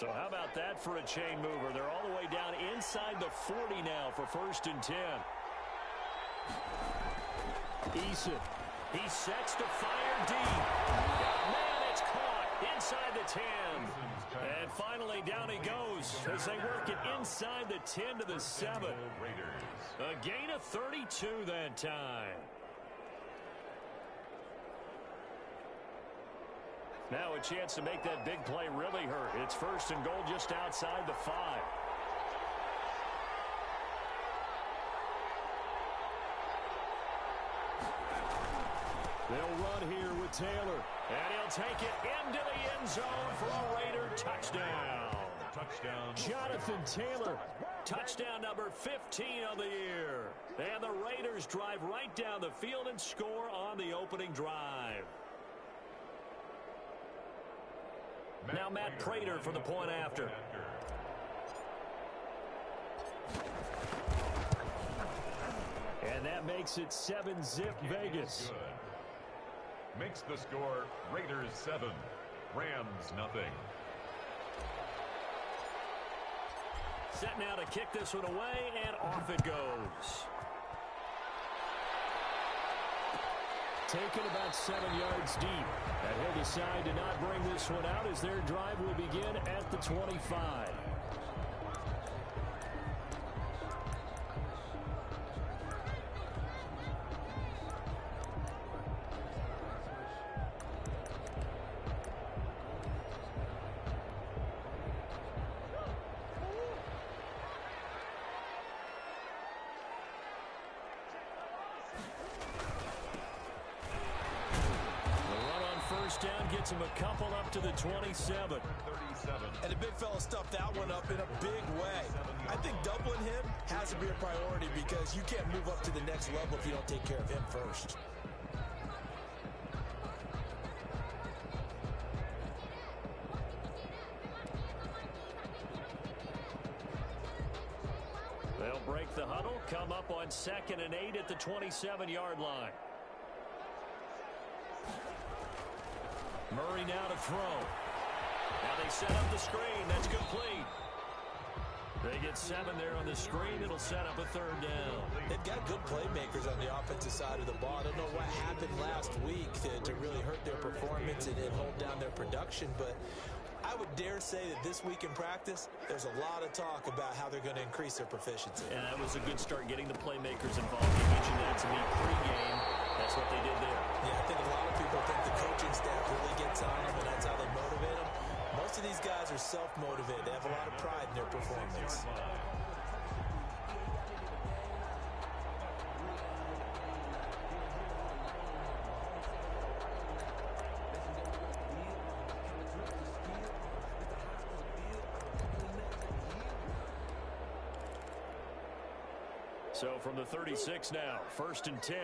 So how about that for a chain mover? They're all the way down inside the 40 now for 1st and 10. Eason. He sets to fire deep. Man, it's caught inside the 10. And finally, down he goes as they work it inside the 10 to the 7. A gain of 32 that time. Now a chance to make that big play really hurt. It's 1st and goal just outside the 5. They'll run here with Taylor. And he'll take it into the end zone for a Raider touchdown. Jonathan Taylor, touchdown number 15 on the year. And the Raiders drive right down the field and score on the opening drive. Now Matt Prater for the point after. And that makes it 7-zip Vegas. Makes the score Raiders 7, Rams nothing. Set now to kick this one away, and off it goes. Taken about 7 yards deep. And he'll decide to not bring this one out as their drive will begin at the 25. Down gets him a couple up to the 27. And the big fella stuffed that one up in a big way. I think doubling him has to be a priority because you can't move up to the next level if you don't take care of him first. They'll break the huddle, come up on 2nd and 8 at the 27-yard line. Murray now to throw. Now they set up the screen. That's complete. They get 7 there on the screen. It'll set up a 3rd down. They've got good playmakers on the offensive side of the ball. I don't know what happened last week to really hurt their performance and hold down their production, but I would dare say that this week in practice, there's a lot of talk about how they're going to increase their proficiency. And that was a good start getting the playmakers involved. You mentioned that to me pregame. That's what they did there. Yeah, I think a lot of people think the coaching staff really gets on them, and that's how they motivate them. Most of these guys are self-motivated. They have a lot of pride in their performance. So from the 36 now, 1st and 10.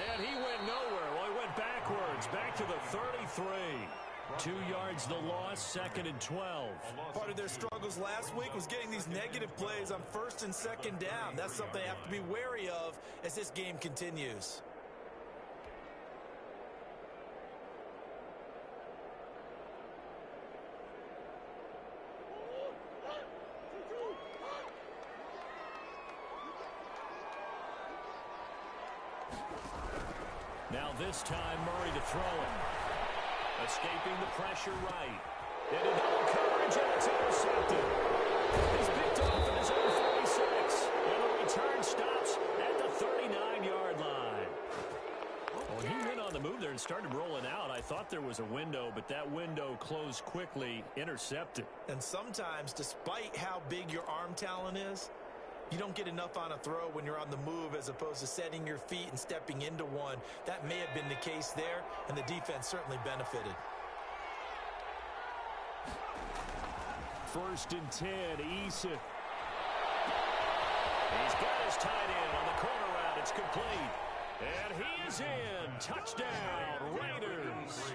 And he went nowhere. Well, he went backwards, back to the 33. 2 yards the loss, 2nd and 12. Part of their struggles last week was getting these negative plays on 1st and 2nd down. That's something they have to be wary of as this game continues. Now this time, Murray to throw it. Escaping the pressure right. Into double coverage, and it's intercepted. He's picked off at his own 46. And the return stops at the 39-yard line. Well, he went on the move there and started rolling out. I thought there was a window, but that window closed quickly, intercepted. And sometimes, despite how big your arm talent is, you don't get enough on a throw when you're on the move as opposed to setting your feet and stepping into one. That may have been the case there, and the defense certainly benefited. 1st and 10, Eason. He's got his tight end on the corner route. It's complete. And he is in. Touchdown, Raiders.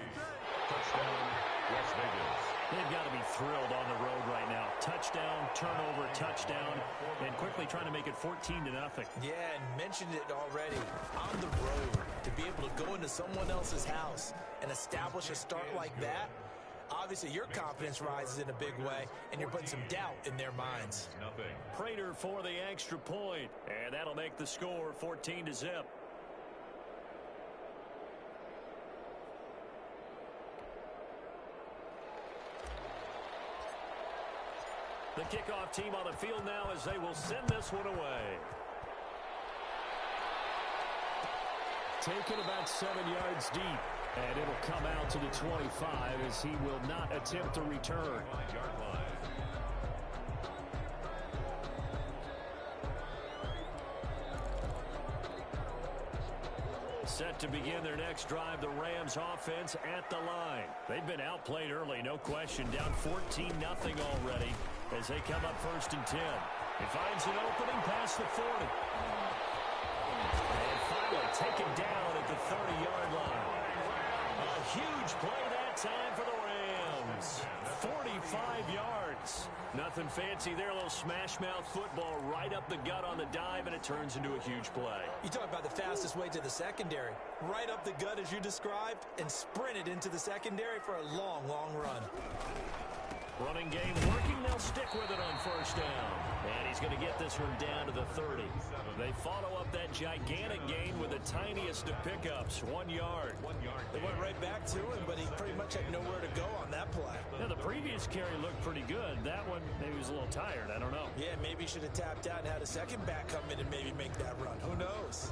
Touchdown, Las Vegas. They've got to be thrilled on the road right now. Touchdown, turnover, touchdown, and quickly trying to make it 14-0. Yeah, and mentioned it already. On the road, to be able to go into someone else's house and establish a start like that, obviously your confidence rises in a big way, and you're putting some doubt in their minds. Prater for the extra point, and that'll make the score 14-0. The kickoff team on the field now as they will send this one away. Taken about 7 yards deep, and it'll come out to the 25 as he will not attempt to return. Set to begin their next drive, the Rams offense at the line. They've been outplayed early, no question. Down 14-0 already as they come up 1st and 10. He finds an opening past the 40. And finally taken down at the 30-yard line. A huge play that time for the Rams. 45 yards. Nothing fancy there. A little smash-mouth football right up the gut on the dive, and it turns into a huge play. You talk about the fastest way to the secondary. Right up the gut as you described, and sprinted into the secondary for a long, long run. Running game working. They'll stick with it on 1st down. And he's going to get this one down to the 30. They follow up that gigantic gain with the tiniest of pickups, 1 yard. They went right back to him, but he pretty much had nowhere to go on that play. Yeah, the previous carry looked pretty good. That one, maybe he was a little tired. I don't know. Yeah, maybe he should have tapped out and had a second back come in and maybe make that run. Who knows?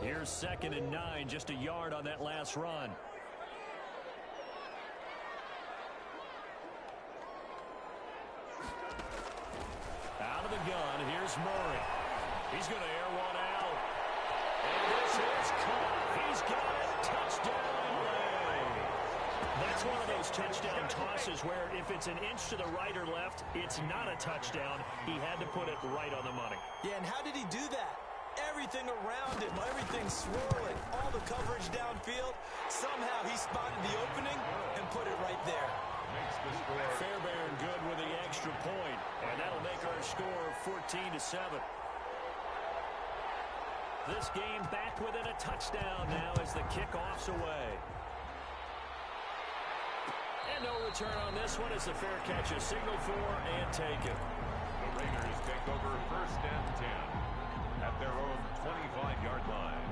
Here's 2nd and 9, just a yard on that last run. Out of the gun, here's Murray. He's going to air one out. And this is caught. He's got it. Touchdown, Ray. That's one of those touchdown tosses where if it's an inch to the right or left, it's not a touchdown. He had to put it right on the money. Yeah, and how did he do that? Everything around him, everything swirling, all the coverage downfield. Somehow he spotted the opening and put it right there. Fairbairn good with the extra point, and that'll make our score 14-7. This game back within a touchdown now as the kickoff's away. And no return on this one as the fair catch is signaled for and taken. The Raiders take over 1st and 10 at their own 25-yard line.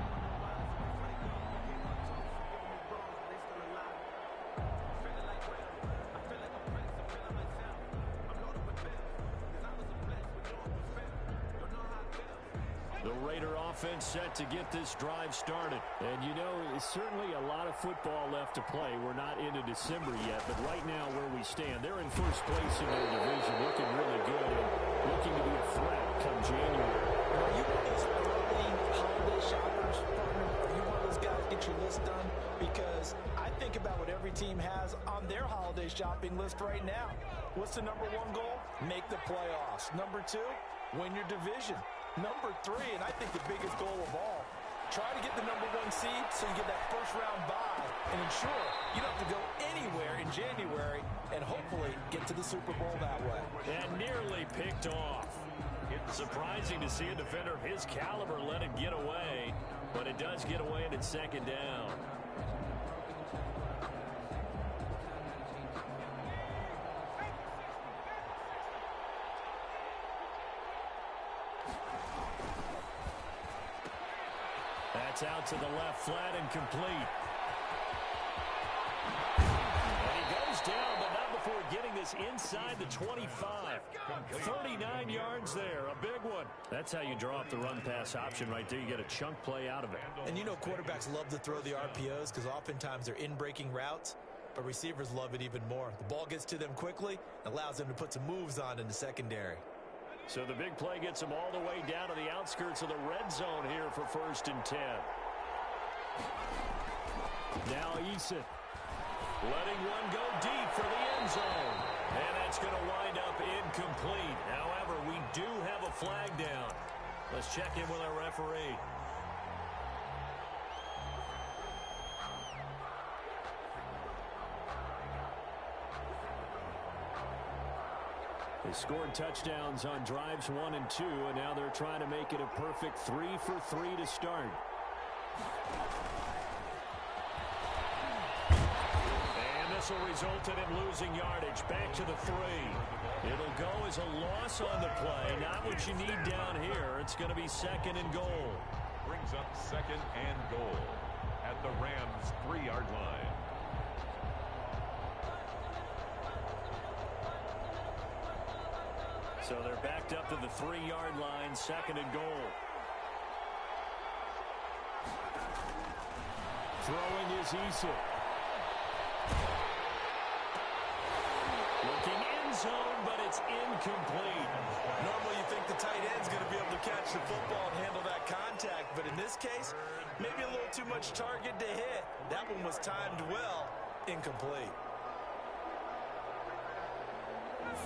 The Raider offense set to get this drive started. And, you know, it's certainly a lot of football left to play. We're not into December yet, but right now where we stand, they're in 1st place in their division, looking really good and looking to be a threat come January. Are you one of those early holiday shoppers, partner? Are you one of those guys get your list done? Because I think about what every team has on their holiday shopping list right now. What's the #1 goal? Make the playoffs. #2, win your division. #3, and I think the biggest goal of all, try to get the #1 seed so you get that 1st-round bye and ensure you don't have to go anywhere in January and hopefully get to the Super Bowl that way. And nearly picked off. It's surprising to see a defender of his caliber let it get away, but it does get away and it's 2nd down. That's out to the left, flat and complete. And he goes down, but not before getting this inside the 25. 39 yards there, a big one. That's how you draw up the run-pass option right there. You get a chunk play out of it. And you know quarterbacks love to throw the RPOs because oftentimes they're in-breaking routes, but receivers love it even more. The ball gets to them quickly, allows them to put some moves on in the secondary. So the big play gets them all the way down to the outskirts of the red zone here for 1st and 10. Now Eason letting one go deep for the end zone. And that's going to wind up incomplete. However, we do have a flag down. Let's check in with our referee. They scored touchdowns on drives 1 and 2, and now they're trying to make it a perfect 3 for 3 to start. And this will result in him losing yardage. Back to the 3. It'll go as a loss on the play. Not what you need down here. It's going to be 2nd and goal. Brings up 2nd and goal at the Rams' 3-yard line. So they're backed up to the 3-yard line, 2nd and goal. Throwing is Issa. Looking end zone, but it's incomplete. Normally you think the tight end's going to be able to catch the football and handle that contact, but in this case, maybe a little too much target to hit. That one was timed well. Incomplete.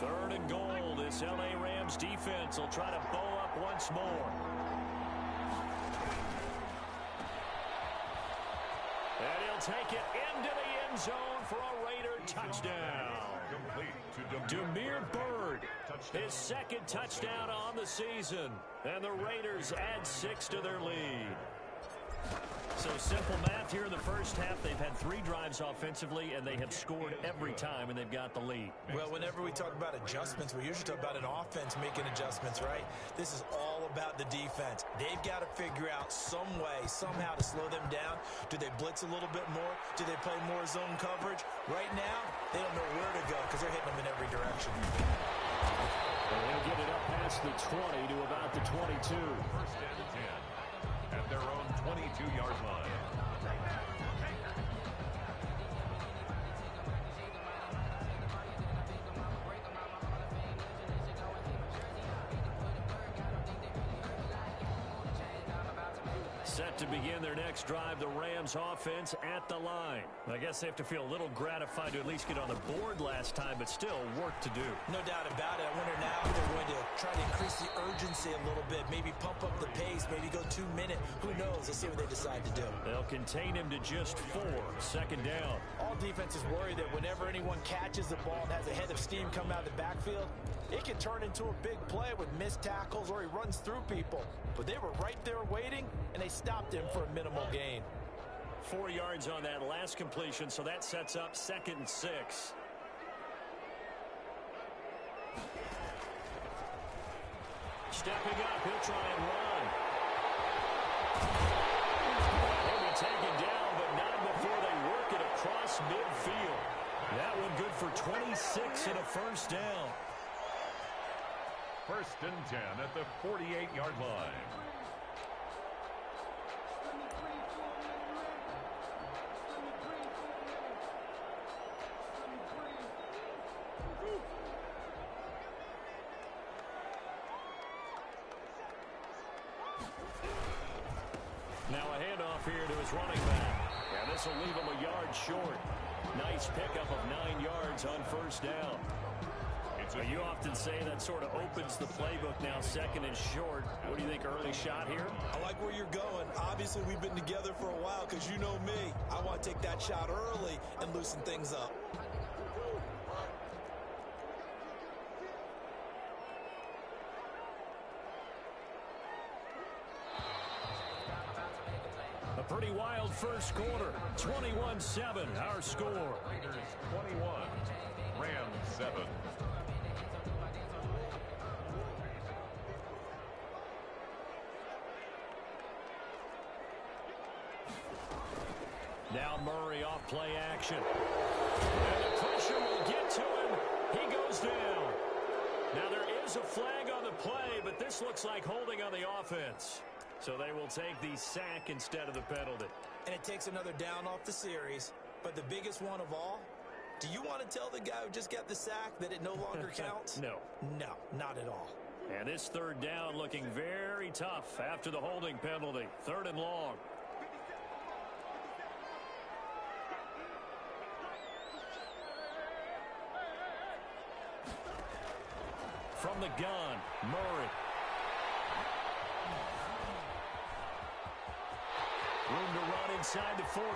3rd and goal. This L.A. Rams defense will try to bow up once more. And he'll take it into the end zone for a Raider touchdown. Demir Bird, his 2nd touchdown on the season. And the Raiders add 6 to their lead. So simple math here in the first half. They've had 3 drives offensively, and they have scored every time, and they've got the lead. Well, whenever we talk about adjustments, we usually talk about an offense making adjustments, right? This is all about the defense. They've got to figure out some way, somehow to slow them down. Do they blitz a little bit more? Do they play more zone coverage? Right now, they don't know where to go because they're hitting them in every direction. And they'll get it up past the 20 to about the 22. 1st and 10 at their own 22-yard line. Set to begin their next drive, the Rams offense at the line. I guess they have to feel a little gratified to at least get on the board last time, but still work to do. No doubt about it. I wonder now if they're going to try to increase the urgency a little bit, maybe pump up the pace, maybe go 2-minute. Who knows? Let's see what they decide to do. They'll contain him to just 4. 2nd down. All defenses worry that whenever anyone catches the ball and has a head of steam come out of the backfield, it can turn into a big play with missed tackles or he runs through people. But they were right there waiting, and they stopped him for a minimal gain. 4 yards on that last completion, so that sets up 2nd and 6. Stepping up, he'll try and run. He'll be taken down, but not before they work it across midfield. That one good for 26 and a 1st down. 1st and 10 at the 48-yard line. Now a handoff here to his running back. And this will leave him a yard short. Nice pickup of 9 yards on 1st down. You often say that sort of opens the playbook now, 2nd and short. What do you think, early shot here? I like where you're going. Obviously, we've been together for a while because you know me. I want to take that shot early and loosen things up. A pretty wild first quarter. 21-7, our score. Raiders 21, Rams 7. Now Murray off play action. And the pressure will get to him. He goes down. Now there is a flag on the play, but this looks like holding on the offense. So they will take the sack instead of the penalty. And it takes another down off the series. But the biggest one of all, do you want to tell the guy who just got the sack that it no longer counts? No. No, not at all. And this 3rd down looking very tough after the holding penalty. 3rd and long. From the gun, Murray. Room to run inside the 40. A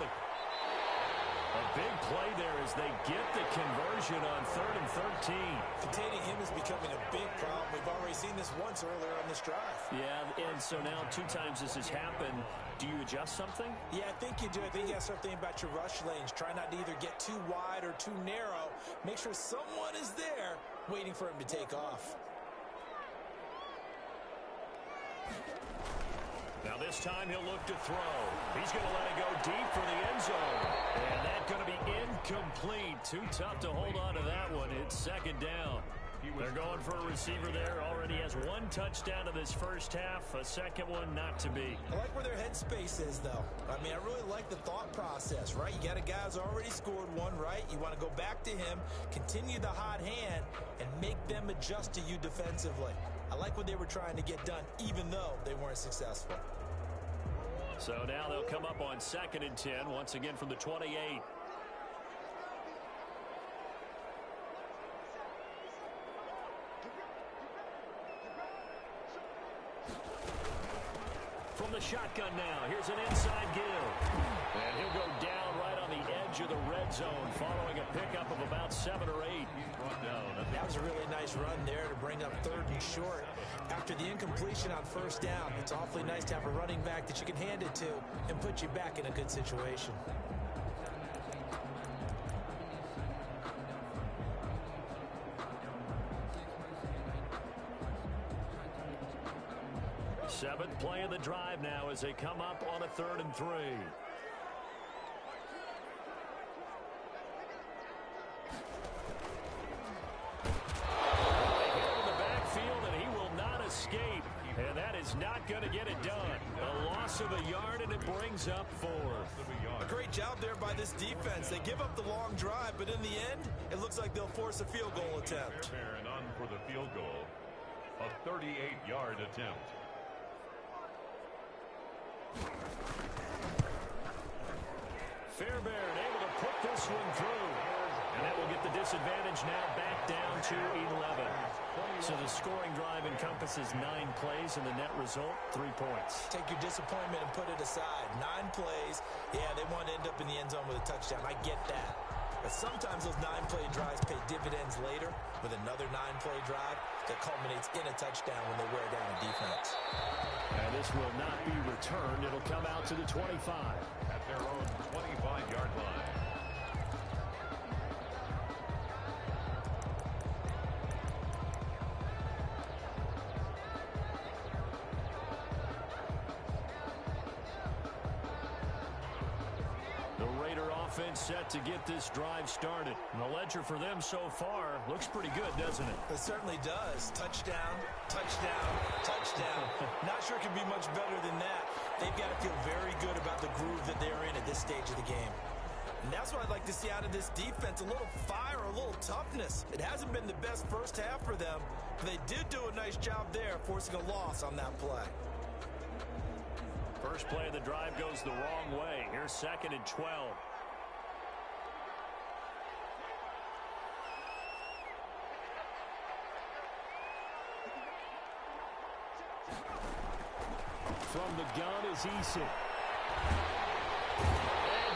big play there as they get the conversion on 3rd and 13. Containing him is becoming a big problem. We've already seen this once earlier on this drive. Yeah, and so now 2 times this has happened. Do you adjust something? Yeah, I think you do. I think you got to start thinking about your rush lanes. Try not to either get too wide or too narrow. Make sure someone is there waiting for him to take off. Now this time he'll look to throw. He's going to let it go deep for the end zone. And that's going to be incomplete. Too tough to hold on to that one. It's 2nd down. They're going for a receiver there. Already has 1 touchdown in this first half. A second one not to be. I like where their headspace is, though. I mean, I really like the thought process, right? You got a guy who's already scored one, right? You want to go back to him, continue the hot hand, and make them adjust to you defensively. I like what they were trying to get done, even though they weren't successful. So now they'll come up on 2nd and 10, once again from the 28. From the shotgun now, here's an inside give. And he'll go down right on the edge of the red zone following a pickup of about 7 or 8. That was a really nice run there to bring up 3rd and short. After the incompletion on 1st down, it's awfully nice to have a running back that you can hand it to and put you back in a good situation. Seventh play of the drive now as they come up on a 3rd and 3. And that is not going to get it done. A loss of a yard, and it brings up 4th. A great job there by this defense. They give up the long drive, but in the end, it looks like they'll force a field goal attempt. And on for the field goal, a 38-yard attempt. Fairbairn able to put this one through. And that will get the disadvantage now back down to 11. So the scoring drive encompasses 9 plays, and the net result, 3 points. Take your disappointment and put it aside. 9 plays. Yeah, they want to end up in the end zone with a touchdown. I get that. But sometimes those 9-play drives pay dividends later with another 9-play drive that culminates in a touchdown when they wear down a defense. And this will not be returned. It'll come out to the 25. At their own 25-yard line. Offense set to get this drive started. And the ledger for them so far looks pretty good, doesn't it? It certainly does. Touchdown, touchdown, touchdown. Not sure it can be much better than that. They've got to feel very good about the groove that they're in at this stage of the game. And that's what I'd like to see out of this defense. A little fire, a little toughness. It hasn't been the best first half for them, but they did do a nice job there forcing a loss on that play. First play of the drive goes the wrong way. Here's 2nd and 12. From the gun is Eason. And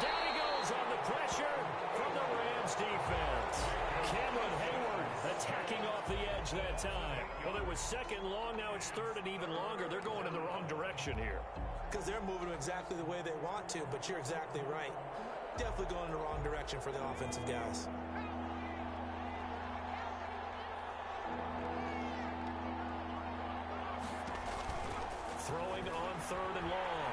down he goes on the pressure from the Rams defense. Cameron Hayward attacking off the edge that time. Well, it was 2nd long, now it's 3rd and even longer. They're going in the wrong direction here. Because they're moving exactly the way they want to, but you're exactly right. Definitely going in the wrong direction for the offensive guys. Throwing on 3rd and long.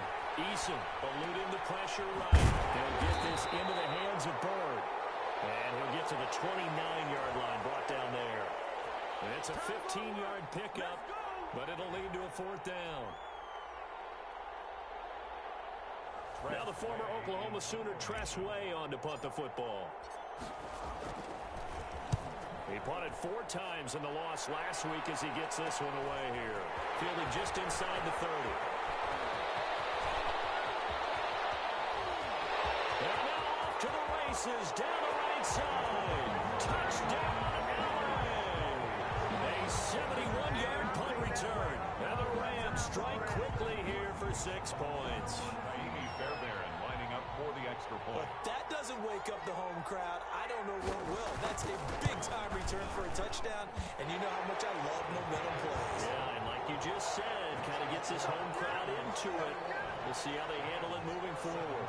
Eason eluding the pressure right. They'll get this into the hands of Bird. And he'll get to the 29-yard line, brought down there. And it's a 15-yard pickup, but it'll lead to a 4th down. Now the former Oklahoma Sooner Tress Way on to punt the football. He punted 4 times in the loss last week as he gets this one away here. Fielding just inside the 30. And now off to the races down the right side. Touchdown, LA! A 71-yard punt return. And the Rams strike quickly here for 6 points. Fairbairn lining up for the extra point. But that doesn't wake up the home crowd. I don't know what will. That's a big-time return for a touchdown, and you know how much I love momentum plays. Yeah, and like you just said, kind of gets this home crowd into it. We'll see how they handle it moving forward.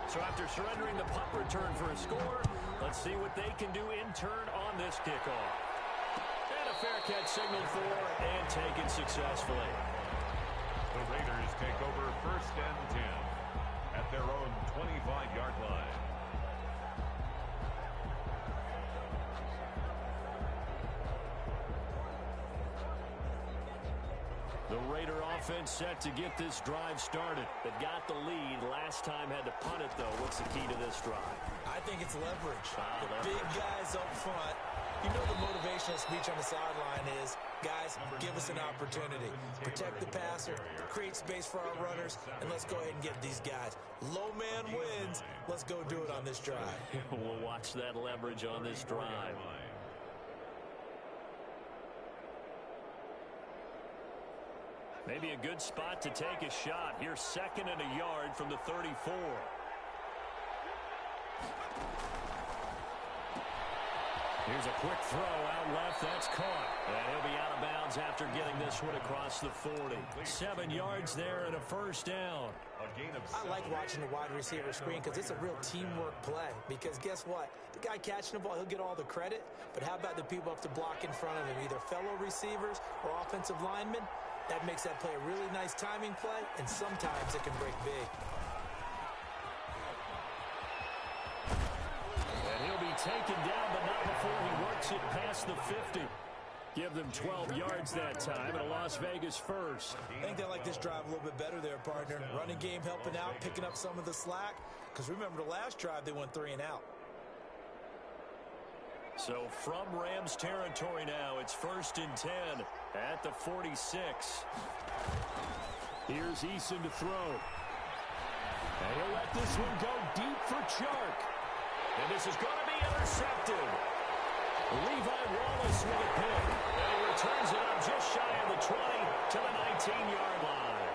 So after surrendering the punt return for a score, let's see what they can do in turn on this kickoff. And a fair catch signaled for and taken successfully. The Raiders take over 1st and 10 at their own 25-yard line. The Raider offense set to get this drive started. They've got the lead. Last time had to punt it, though. What's the key to this drive? I think it's leverage. Leverage. Big guys up front. You know the motivational speech on the sideline is, guys, give us an opportunity. Protect the passer, create space for our runners, and let's go ahead and get these guys. Low man wins. Let's go do it on this drive. We'll watch that leverage on this drive. Maybe a good spot to take a shot. Here's 2nd and a yard from the 34. Here's a quick throw out left. That's caught. And he'll be out of bounds after getting this one across the 40. 7 yards there and a first down. I like watching the wide receiver screen because it's a real teamwork play. Because guess what? The guy catching the ball, he'll get all the credit. But how about the people up to block in front of him, either fellow receivers or offensive linemen? That makes that play a really nice timing play, and sometimes it can break big. And he'll be taken down, but not before he works it past the 50. Give them 12 yards that time, and a Las Vegas first. I think they like this drive a little bit better there, partner. Running game helping out, picking up some of the slack. Because remember, the last drive, they went 3 and out. So from Rams territory now, it's 1st and 10 at the 46. Here's Eason to throw. And he'll let this one go deep for Chark. And this is going to be intercepted. Levi Wallace with a pick. And he returns it up just shy of the 20 to the 19-yard line.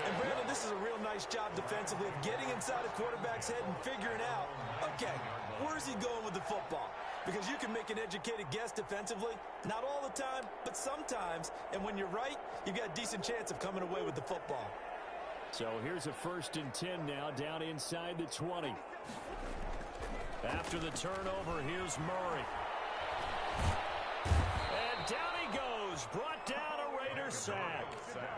And Brandon, this is a real nice job defensively of getting inside a quarterback's head and figuring out, okay, where's he going with the football? Because you can make an educated guess defensively, not all the time, but sometimes. And when you're right, you've got a decent chance of coming away with the football. So here's a 1st and 10 now, down inside the 20. After the turnover, here's Murray. And down he goes, brought down a Raider sack.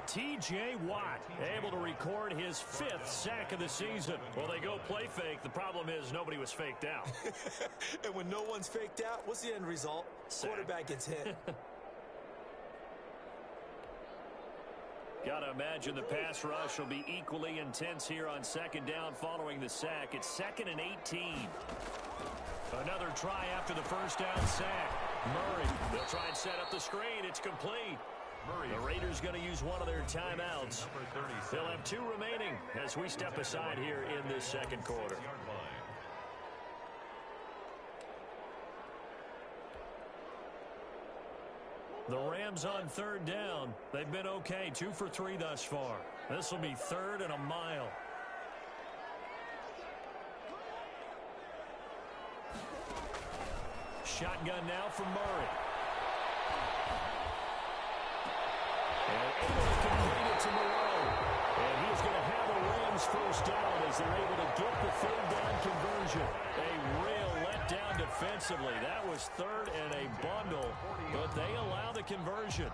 T.J. Watt able to record his 5th sack of the season. Well, they go play fake. The problem is nobody was faked out. And when no one's faked out, what's the end result? Sack. Quarterback gets hit. Got to imagine the pass rush will be equally intense here on 2nd down following the sack. It's 2nd and 18. Another try after the first down sack. Murray, they'll try and set up the screen. It's complete. The Raiders going to use one of their timeouts. They'll have 2 remaining as we step aside here in this 2nd quarter. The Rams on 3rd down. They've been okay, 2 for 3 thus far. This will be 3rd and a mile. Shotgun now from Murray. And able to complete it to Moreau. And he's going to have a Rams first down as they're able to get the 3rd down conversion. A real letdown defensively. That was 3rd and a bundle, but they allow the conversion.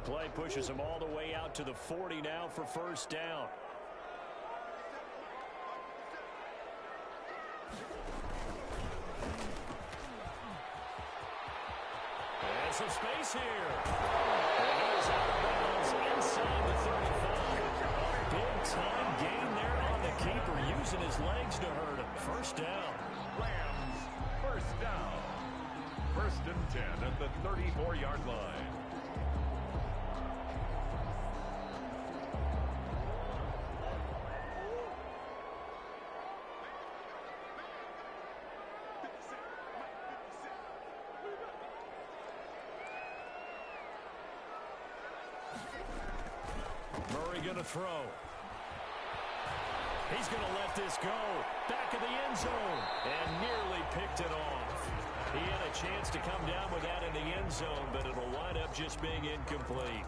Play pushes him all the way out to the 40 now for first down. And some space here. And he is out of bounds inside the 35. Big time gain there on the keeper, using his legs to hurt him. First down. Rams, first down. 1st and 10 at the 34-yard line. Murray going to throw. He's going to let this go. Back of the end zone. And nearly picked it off. He had a chance to come down with that in the end zone, but it'll wind up just being incomplete.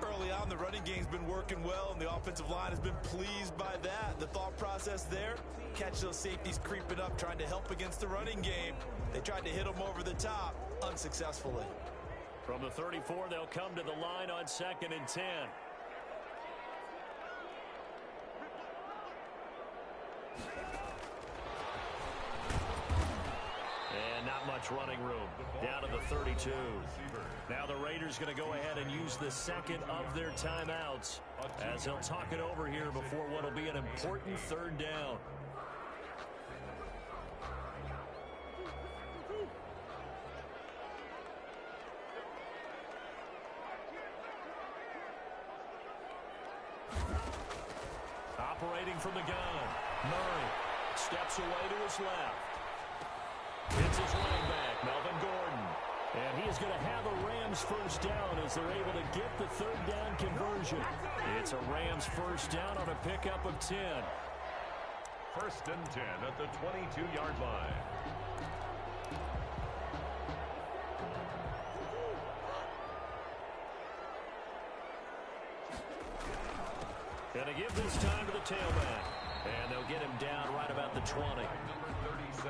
Early on, the running game's been working well, and the offensive line has been pleased by that. The thought process there, catch those safeties creeping up, trying to help against the running game. They tried to hit them over the top, unsuccessfully. From the 34, they'll come to the line on 2nd and 10. And not much running room. Down to the 32. Now the Raiders going to go ahead and use the second of their timeouts as they'll talk it over here before what will be an important 3rd down. Operating from the gun. Murray steps away to his left. It's his running back, Melvin Gordon. And he is going to have a Rams first down as they're able to get the 3rd down conversion. It's a Rams first down on a pickup of 10. 1st and 10 at the 22-yard line. Going to give this time to the tailback. And they'll get him down right about the 20.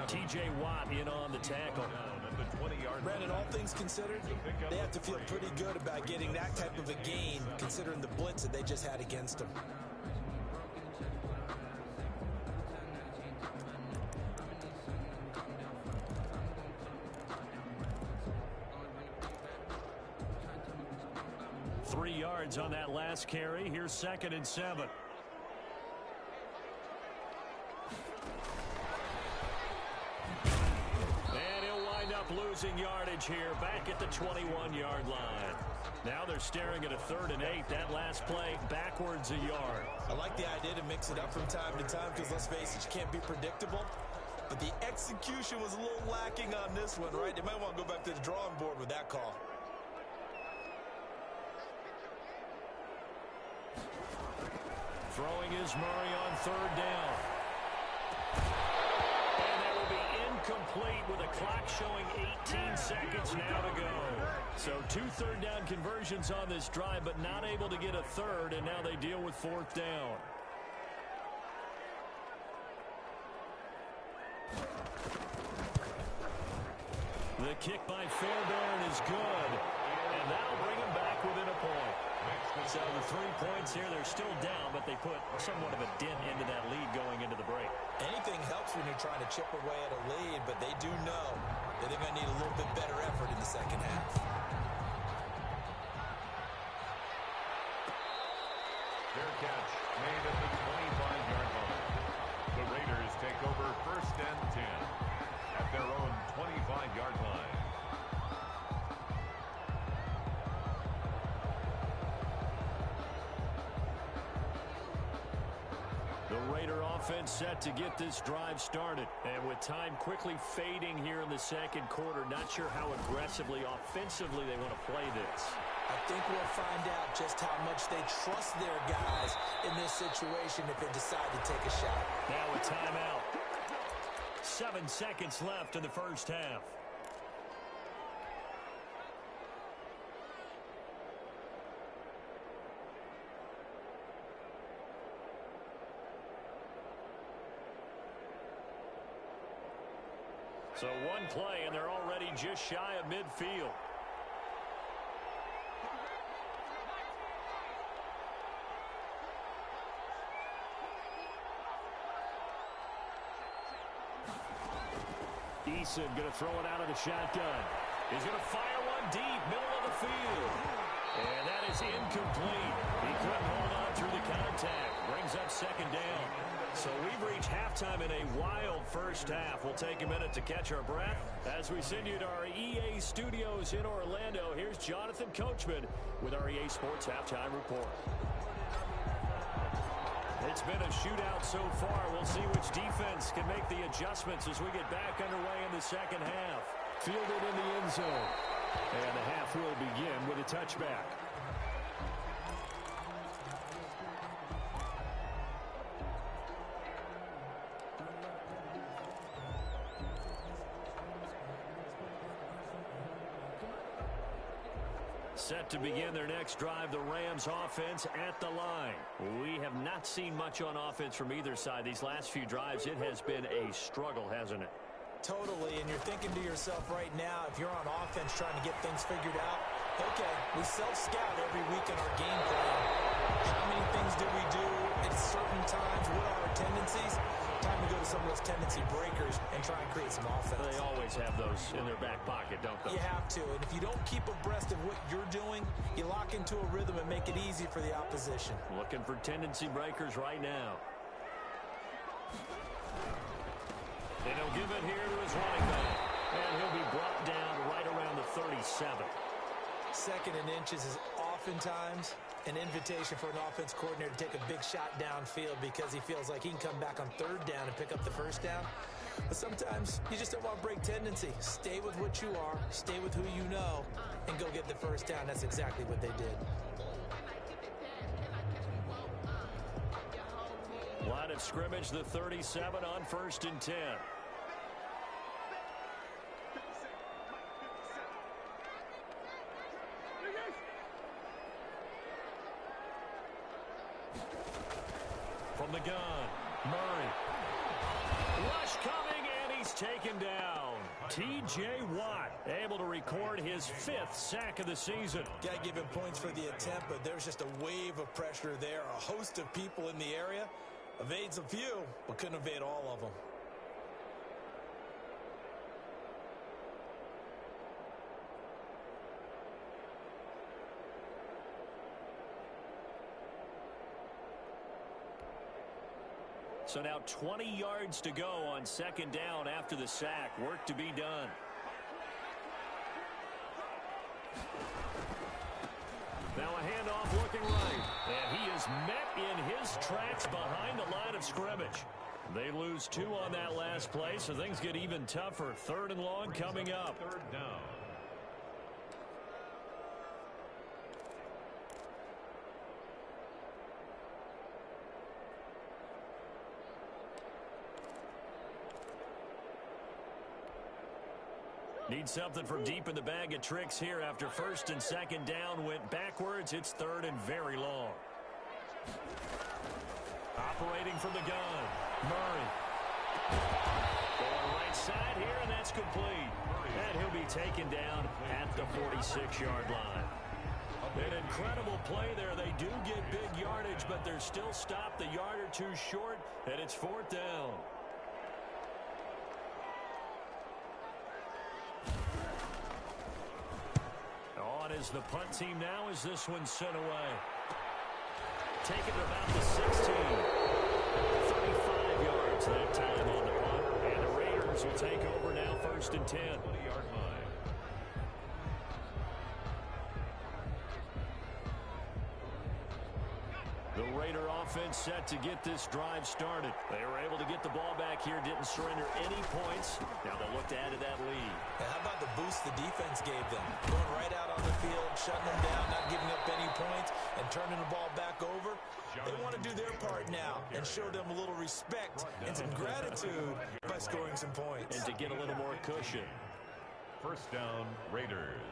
T.J. Watt in on the tackle. Brandon, all things considered, they have to feel pretty good about getting that type of a gain, considering the blitz that they just had against them. Three yards on that last carry. Here's 2nd and 7. Losing yardage here back at the 21-yard line. Now they're staring at a 3rd and 8. That last play backwards a yard. I like the idea to mix it up from time to time because, let's face it, you can't be predictable. But the execution was a little lacking on this one, right? They might want to go back to the drawing board with that call. Throwing is Murray on 3rd down. Complete with a clock showing 18 seconds now to go. So 2 3rd down conversions on this drive, but not able to get a 3rd, and now they deal with 4th down. The kick by Fairbairn is good, and that'll bring him back within a point. So the 3 points here, they're still down, but they put somewhat of a dent into that lead going into the break. Anything helps when you're trying to chip away at a lead, but they do know that they're going to need a little bit better effort in the second half. Fair catch made at the 25-yard line. The Raiders take over 1st and 10 at their own 25-yard line. The Raider offense set to get this drive started. And with time quickly fading here in the 2nd quarter, not sure how aggressively, offensively they want to play this. I think we'll find out just how much they trust their guys in this situation if they decide to take a shot. Now a timeout. 7 seconds left in the first half. So one play, and they're already just shy of midfield. Eason going to throw it out of the shotgun. He's going to fire one deep, middle of the field. And that is incomplete. He couldn't hold on through the contact. Brings up 2nd down. So we've reached halftime in a wild first half. We'll take a minute to catch our breath as we send you to our EA studios in Orlando. Here's Jonathan Coachman with our EA Sports Halftime Report. It's been a shootout so far. We'll see which defense can make the adjustments as we get back underway in the second half. Fielded in the end zone. And the half will begin with a touchback. Set to begin their next drive, the Rams offense at the line. We have not seen much on offense from either side. These last few drives, it has been a struggle, hasn't it? Totally, and you're thinking to yourself right now, if you're on offense trying to get things figured out, okay, we self-scout every week in our game plan. How many things do we do at certain times? What are our tendencies? Time to go to some of those tendency breakers and try and create some offense. They always have those in their back pocket, don't they? You have to, and if you don't keep abreast of what you're doing, you lock into a rhythm and make it easy for the opposition. Looking for tendency breakers right now. And he'll give it here to his running back. And he'll be brought down right around the 37. Second and inches is oftentimes an invitation for an offense coordinator to take a big shot downfield because he feels like he can come back on third down and pick up the first down. But sometimes you just don't want to break tendency. Stay with what you are, stay with who you know, and go get the first down. That's exactly what they did. Line of scrimmage, the 37 on 1st and 10. From the gun, Murray. Rush coming, and he's taken down. T.J. Watt able to record his 5th sack of the season. Got to give him points for the attempt, but there's just a wave of pressure there. A host of people in the area. Evades a few, but couldn't evade all of them. So now 20 yards to go on 2nd down after the sack. Work to be done. Now a handoff looking right. And he is met in his tracks behind the line of scrimmage. They lose 2 on that last play, so things get even tougher. 3rd and long coming up. 3rd down. Need something from deep in the bag of tricks here after 1st and 2nd down went backwards. It's 3rd and very long. Operating from the gun, Murray. Going right side here, and that's complete. And he'll be taken down at the 46-yard line. An incredible play there. They do get big yardage, but they're still stopped a yard or 2 short, and it's 4th down. Is the punt team now as this one's sent away. Taken to about the 16. 35 yards that time on the punt. And the Raiders will take over now 1st and 10. 20-yard line. The Raider offense set to get this drive started. They were able to get the ball back here, didn't surrender any points. Now they'll look to add to that lead. And how about the boost the defense gave them? Going right out on the field, shutting them down, not giving up any points, and turning the ball back over. They want to do their part now and show them a little respect and some gratitude by scoring some points. And to get a little more cushion. 1st down, Raiders.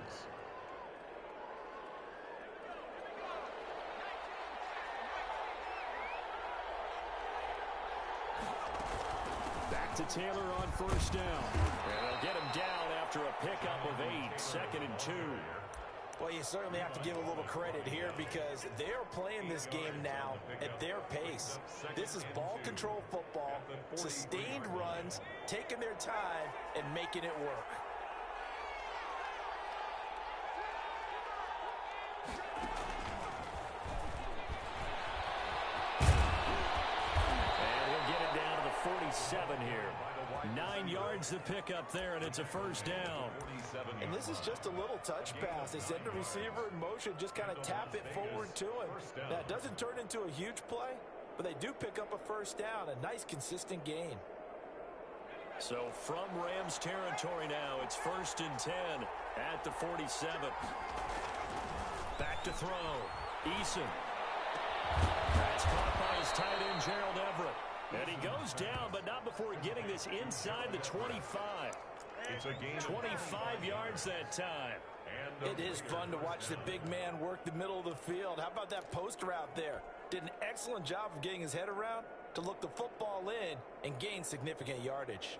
To Taylor on 1st down. And they'll get him down after a pickup of 8. 2nd and 2. Well, you certainly have to give a little credit here because they're playing this game now at their pace. This is ball control football, sustained runs, taking their time, and making it work. And he'll get it down to the 47 here. 9 yards to pick up there, and it's a 1st down. And this is just a little touch pass. They send the receiver in motion, just kind of tap it forward to him. Now, it doesn't turn into a huge play, but they do pick up a 1st down, a nice, consistent gain. So from Rams territory now, it's 1st and 10 at the 47. Back to throw. Eason. That's caught by his tight end, Gerald Everett. And he goes down, but not before getting this inside the 25. It's a gain 25 yards that time. It is fun to watch the big man work the middle of the field. How about that post route there? Did an excellent job of getting his head around to look the football in and gain significant yardage.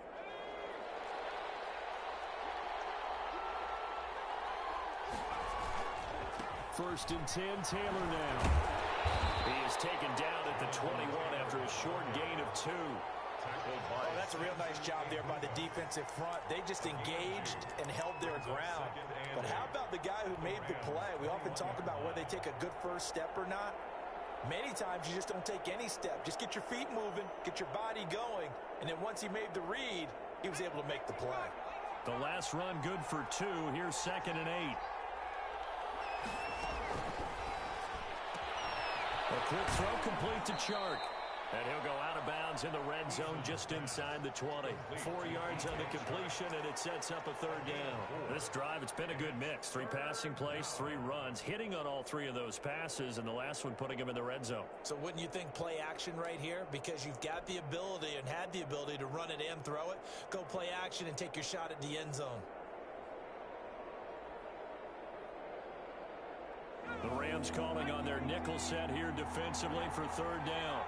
First and 10, Taylor now. He is taken down at the 21 after a short gain of 2. Oh, that's a real nice job there by the defensive front. They just engaged and held their ground. But how about the guy who made the play? We often talk about whether they take a good first step or not. Many times you just don't take any step. Just get your feet moving, get your body going, and then once he made the read, he was able to make the play. The last run good for 2. Here's 2nd and 8. A quick throw complete to Chark. And he'll go out of bounds in the red zone just inside the 20. 4 yards on the completion, and it sets up a 3rd down. This drive, it's been a good mix. 3 passing plays, 3 runs, hitting on all 3 of those passes, and the last one putting him in the red zone. So wouldn't you think play action right here? Because you've got the ability and had the ability to run it and throw it. Go play action and take your shot at the end zone. The Rams calling on their nickel set here defensively for 3rd down.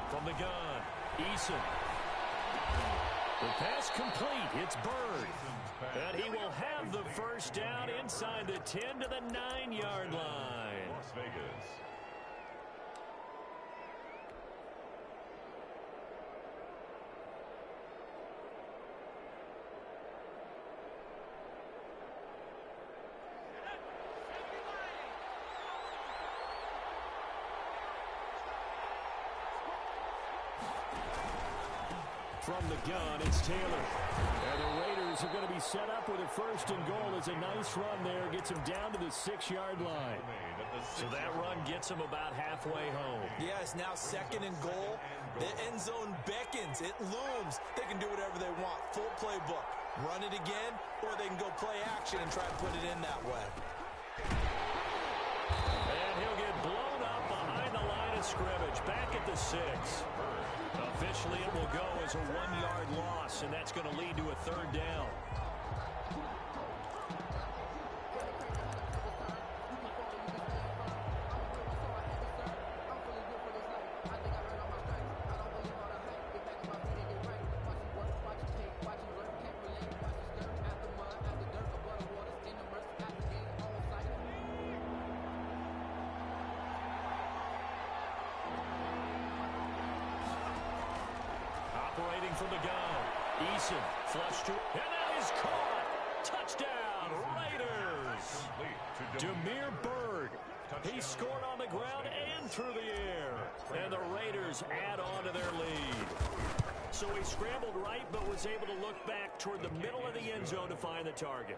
From the gun, Eason. The pass complete. It's Bird. And he will have the 1st down inside the 10 to the 9-yard line. Las Vegas. From the gun, it's Taylor. And the Raiders are going to be set up with a 1st and goal. As a nice run there gets him down to the 6-yard line. So that run gets him about halfway home. Yeah, it's now 2nd and goal. The end zone beckons. It looms. They can do whatever they want. Full playbook. Run it again, or they can go play action and try to put it in that way. And he'll get blown up behind the line of scrimmage. Back at the 6. Officially, it will go as a 1-yard loss, and that's going to lead to a 3rd down. Operating from the gun. Eason flushed to, and that is caught. Touchdown, Raiders. Demir Bird. He scored on the ground and through the air. And the Raiders add on to their lead. So he scrambled right, but was able to look back toward the middle of the end zone to find the target.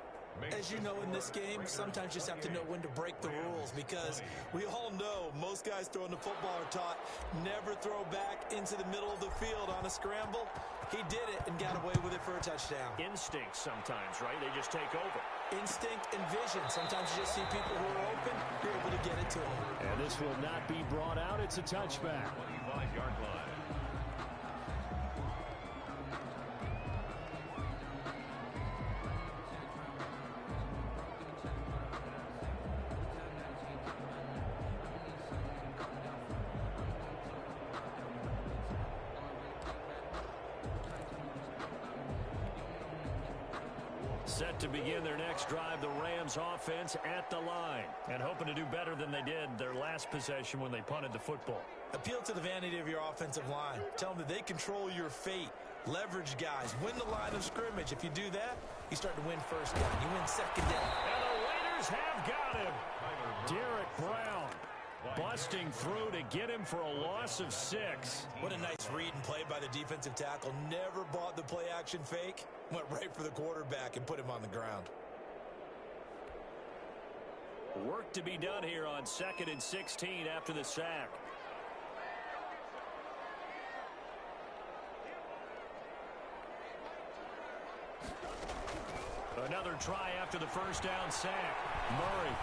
As you know, in this game, sometimes you just have to know when to break the rules, because we all know most guys throwing the football are taught never throw back into the middle of the field on a scramble. He did it and got away with it for a touchdown. Instinct sometimes, right? They just take over. Instinct and vision. Sometimes you just see people who are open, you're able to get it to them. And this will not be brought out. It's a touchback. 25-yard line. Set to begin their next drive, the Rams offense at the line, and hoping to do better than they did their last possession when they punted the football. Appeal to the vanity of your offensive line. Tell them that they control your fate. Leverage guys. Win the line of scrimmage. If you do that, you start to win 1st down. You win 2nd down. And the Raiders have got him. Derek Brown busting through to get him for a loss of 6. What a nice read and play by the defensive tackle. Never bought the play action fake. Went right for the quarterback and put him on the ground. Work to be done here on 2nd and 16 after the sack. Another try after the 1st down sack. Murray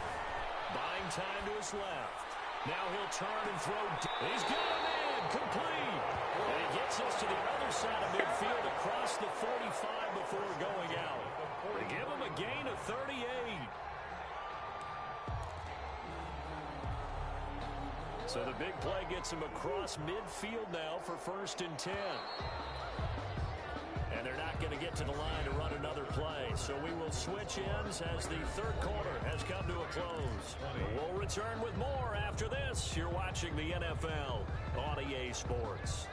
buying time to his left. Now he'll turn and throw. He's got him in. Complete. And he he gets us to the other side of midfield across the 45 before going out. They give him a gain of 38. So the big play gets him across midfield now for 1st and 10. And they're not going to get to the line to run another play. So we will switch ends as the third quarter has come to a close. We'll return with more after this. You're watching the NFL on EA Sports.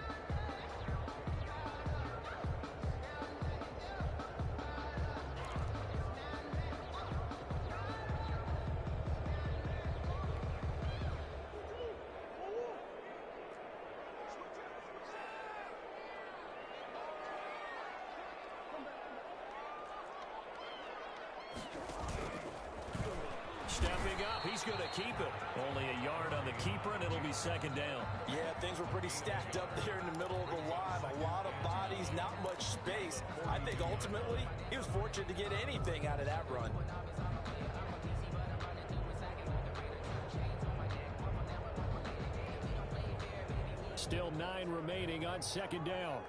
Stepping up, he's going to keep it. Only a yard on the keeper, and it'll be 2nd down. Yeah, things were pretty stacked up there in the middle of the line. A lot of bodies, not much space. I think ultimately he was fortunate to get anything out of that run. Still 9 remaining on 2nd down.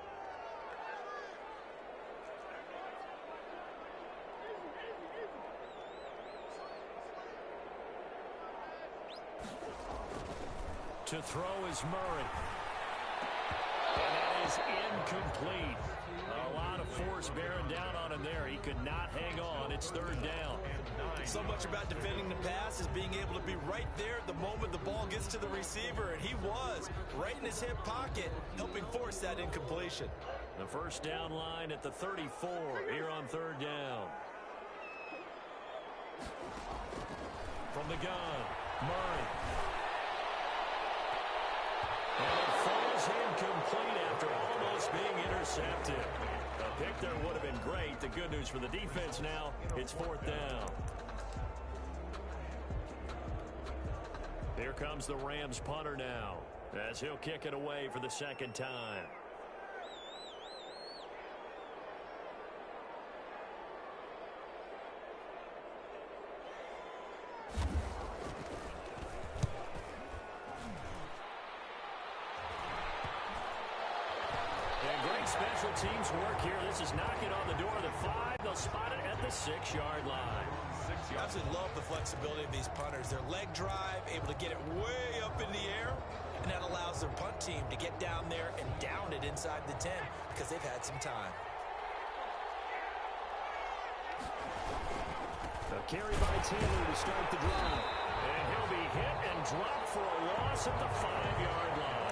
To throw is Murray. And that is incomplete. A lot of force bearing down on him there. He could not hang on. It's 3rd down. So much about defending the pass is being able to be right there at the moment the ball gets to the receiver, and he was right in his hip pocket, helping force that incompletion. The 1st down line at the 34 here on 3rd down. From the gun, Murray. And it falls incomplete after almost being intercepted. A pick there would have been great. The good news for the defense now, it's 4th down. Here comes the Rams punter now, as he'll kick it away for the 2nd time. Special teams work here. This is knocking on the door of the 5. They'll spot it at the 6-yard line. I absolutely love the flexibility of these punters. Their leg drive, able to get it way up in the air, and that allows their punt team to get down there and down it inside the 10 because they've had some time. A carry by Taylor to start the drive. And he'll be hit and dropped for a loss at the 5-yard line.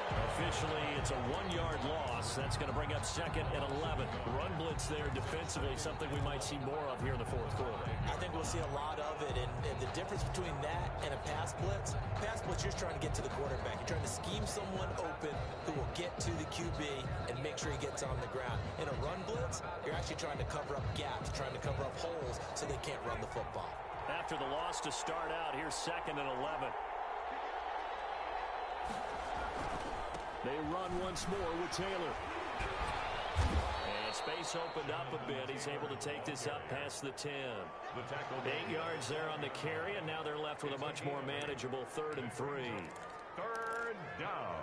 Officially, it's a 1-yard loss. That's going to bring up 2nd and 11. Run blitz there defensively, something we might see more of here in the 4th quarter. I think we'll see a lot of it, and the difference between that and a pass blitz, you're trying to get to the quarterback. You're trying to scheme someone open who will get to the QB and make sure he gets on the ground. In a run blitz, you're actually trying to cover up gaps, trying to cover up holes so they can't run the football. After the loss to start out, here's 2nd and 11. They run once more with Taylor. And space opened up a bit. He's able to take this up past the 10. 8 yards there on the carry, and now they're left with a much more manageable 3rd and 3. 3rd down.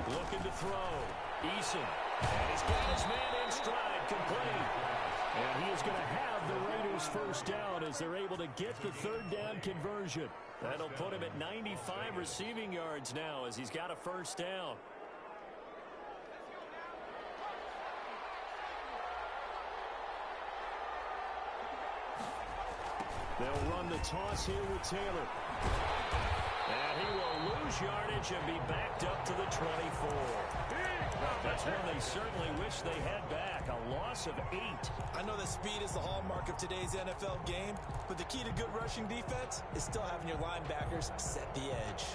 Looking to throw. Eason. And he's got his man in stride, complete. And he is going to have the Raiders' 1st down as they're able to get the 3rd down conversion. That'll put him at 95 receiving yards now as he's got a 1st down. They'll run the toss here with Taylor. And he will lose yardage and be backed up to the 24. That's one they certainly wish they had back. A loss of 8. I know that speed is the hallmark of today's NFL game, but the key to good rushing defense is still having your linebackers set the edge.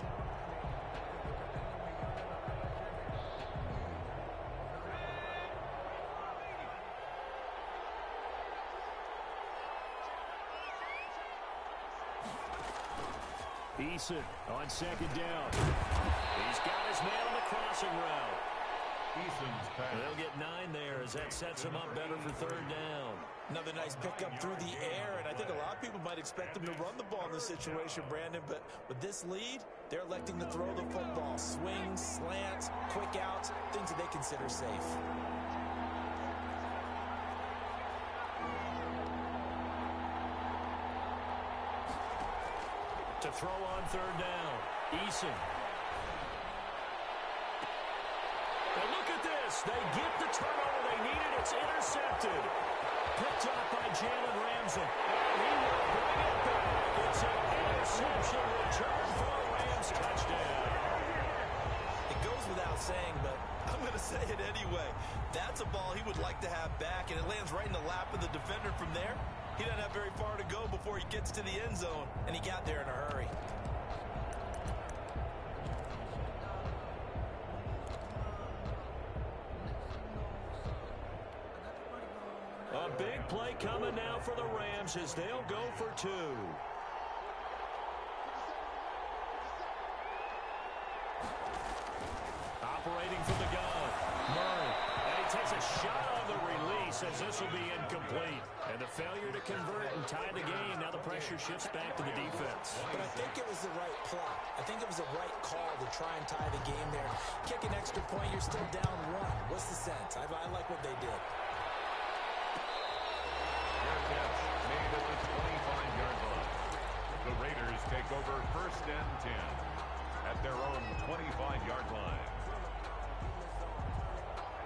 Eason on 2nd down. He's got his man on the crossing route. Eason's pass. They'll get 9 there as that sets them up better for third down. Another nice pickup through the air, and I think a lot of people might expect them to run the ball in this situation, Brandon, but with this lead, they're electing to throw the football. Swings, slants, quick outs, things that they consider safe. To throw on third down, Eason. And look at this. They get the turnover they needed. It's intercepted. Picked up by Jalen Ramsey. And he will bring it back. It's an interception return for a Rams touchdown. It goes without saying, but I'm going to say it anyway. That's a ball he would like to have back, and it lands right in the lap of the defender from there. He doesn't have very far to go before he gets to the end zone, and he got there in a hurry. A big play coming now for the Rams as they'll go for 2. Operating from the gun, Murray. And he takes a shot on the release as this will be incomplete. And the failure to convert and tie the game. Now the pressure shifts back to the defense. But I think it was the right play. I think it was the right call to try and tie the game there. Kick an extra point, you're still down 1. What's the sense? I like what they did. Fair catch made at the 25-yard line. The Raiders take over first and 10 at their own 25-yard line.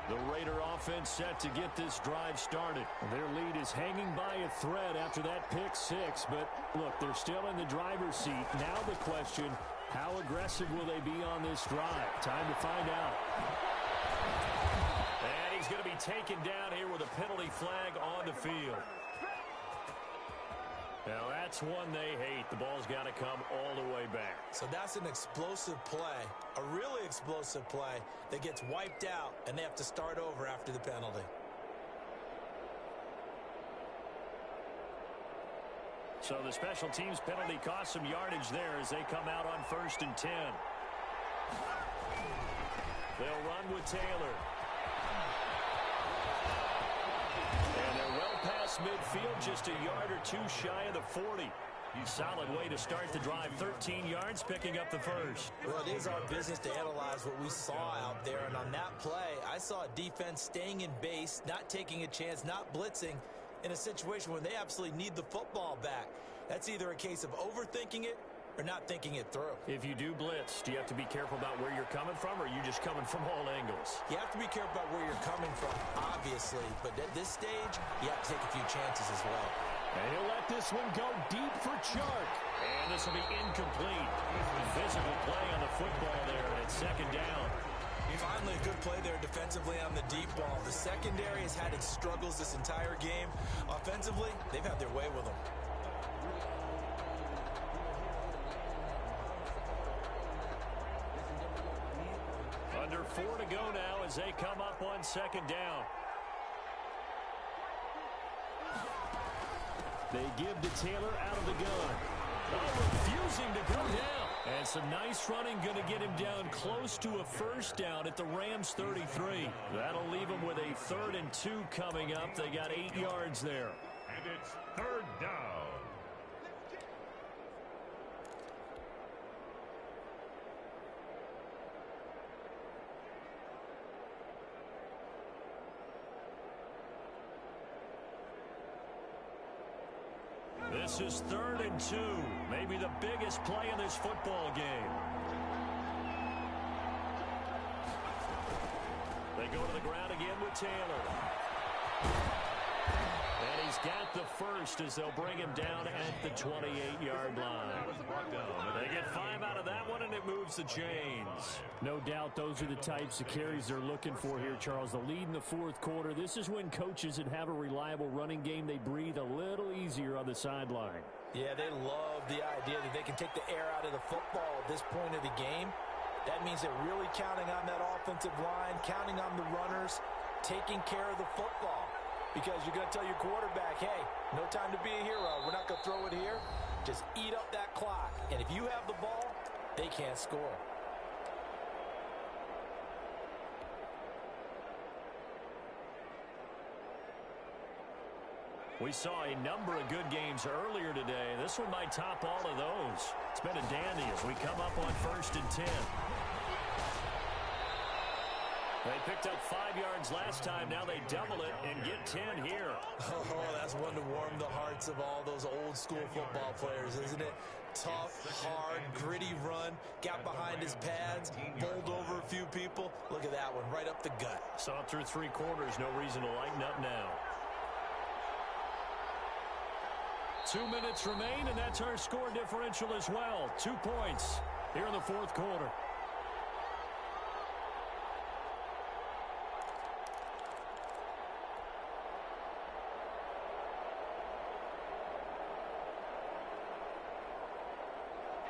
The Raider offense set to get this drive started. Their lead is hanging by a thread after that pick 6. But, look, they're still in the driver's seat. Now the question, how aggressive will they be on this drive? Time to find out. And he's going to be taken down here with a penalty flag on the field. Now, that's one they hate. The ball's got to come all the way back. So that's an explosive play, a really explosive play that gets wiped out, and they have to start over after the penalty. So the special teams penalty cost some yardage there as they come out on first and 10. They'll run with Taylor. And they're well past midfield, just a yard or 2 shy of the 40. Solid way to start the drive. 13 yards, picking up the first. Well, it is our business to analyze what we saw out there. And on that play, I saw a defense staying in base, not taking a chance, not blitzing in a situation where they absolutely need the football back. That's either a case of overthinking it or not thinking it through. If you do blitz, do you have to be careful about where you're coming from, or are you just coming from all angles? You have to be careful about where you're coming from, obviously. But at this stage, you have to take a few chances as well. And he'll let this one go deep for Chark. And this will be incomplete. Physical play on the football there, and it's second down. Finally, a good play there defensively on the deep ball. The secondary has had its struggles this entire game. Offensively, they've had their way with them. Under 4 to go now as they come up on second down. They give to Taylor out of the gun. Oh, refusing to go down. And some nice running going to get him down close to a first down at the Rams 33. That'll leave him with a 3rd and 2 coming up. They got 8 yards there. And it's third down. This is 3rd and 2. Maybe the biggest play in this football game. They go to the ground again with Taylor. And he's got the first as they'll bring him down at the 28-yard line. They get 5 out of that one, and it moves the chains. No doubt those are the types of carries they're looking for here, Charles. The lead in the 4th quarter. This is when coaches that have a reliable running game, they breathe a little easier on the sideline. Yeah, they love the idea that they can take the air out of the football at this point of the game. That means they're really counting on that offensive line, counting on the runners, taking care of the football. Because you're going to tell your quarterback, hey, no time to be a hero. We're not going to throw it here. Just eat up that clock. And if you have the ball, they can't score. We saw a number of good games earlier today. This one might top all of those. It's been a dandy as we come up on 1st and 10. They picked up 5 yards last time. Now they double it and get 10 here. Oh, that's one to warm the hearts of all those old-school football players, isn't it? Tough, hard, gritty run. Got behind his pads, bowled over a few people. Look at that one, right up the gut. Saw it through 3 quarters. No reason to lighten up now. 2 minutes remain, and that's our score differential as well. 2 points here in the 4th quarter.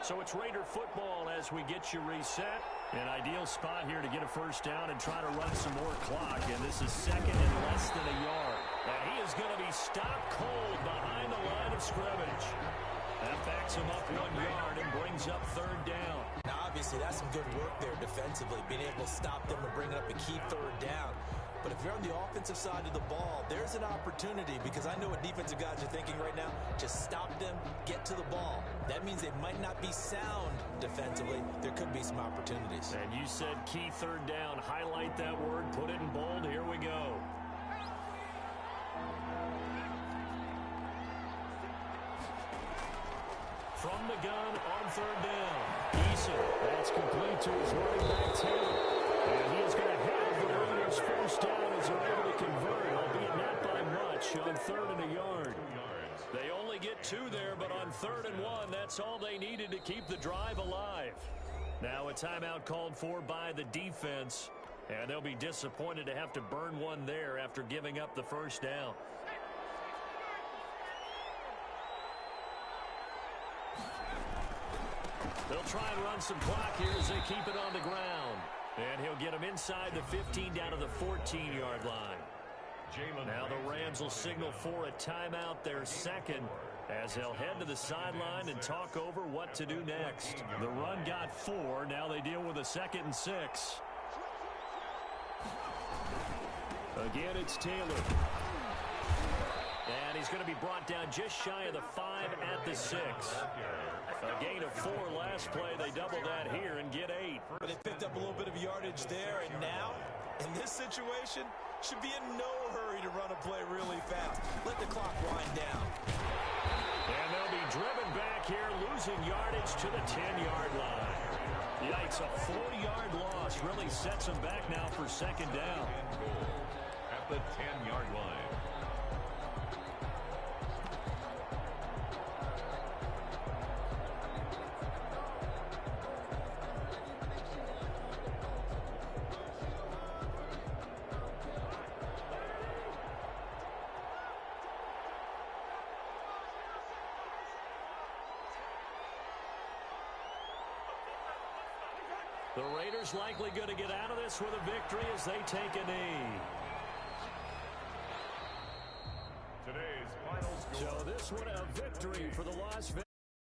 So it's Raider football as we get you reset. An ideal spot here to get a first down and try to run some more clock. And this is 2nd and less than a yard. And he is going to be stopped cold behind the line of scrimmage. That backs him up 1 yard and brings up 3rd down. Now, obviously, that's some good work there defensively, being able to stop them and bring up a key 3rd down. But if you're on the offensive side of the ball, there's an opportunity, because I know what defensive guys are thinking right now. Just stop them, get to the ball. That means they might not be sound defensively. There could be some opportunities. And you said key 3rd down. Highlight that word, put it in bold. Here we go. From the gun on 3rd down. Eason, that's complete to his running back, Taylor. And he is going to have the Raiders first down as they're able to convert, albeit not by much, on 3rd and a yard. They only get 2 there, but on 3rd and 1, that's all they needed to keep the drive alive. Now a timeout called for by the defense, and they'll be disappointed to have to burn one there after giving up the first down. They'll try and run some clock here as they keep it on the ground. And he'll get them inside the 15 down to the 14-yard line. Now the Rams will signal for a timeout, their 2nd, as they'll head to the sideline and talk over what to do next. The run got 4. Now they deal with a 2nd and 6. Again, it's Taylor. And he's going to be brought down just shy of the 5 at the 6. A gain of 4 last play. They double that here and get 8. But they picked up a little bit of yardage there, and now, in this situation, should be in no hurry to run a play really fast. Let the clock wind down. And they'll be driven back here, losing yardage to the 10-yard line. Yikes, a 4-yard loss really sets them back now for 2nd down. At the 10-yard line. The Raiders likely going to get out of this with a victory as they take a knee. Today's final score. So this one a victory for the Las Vegas.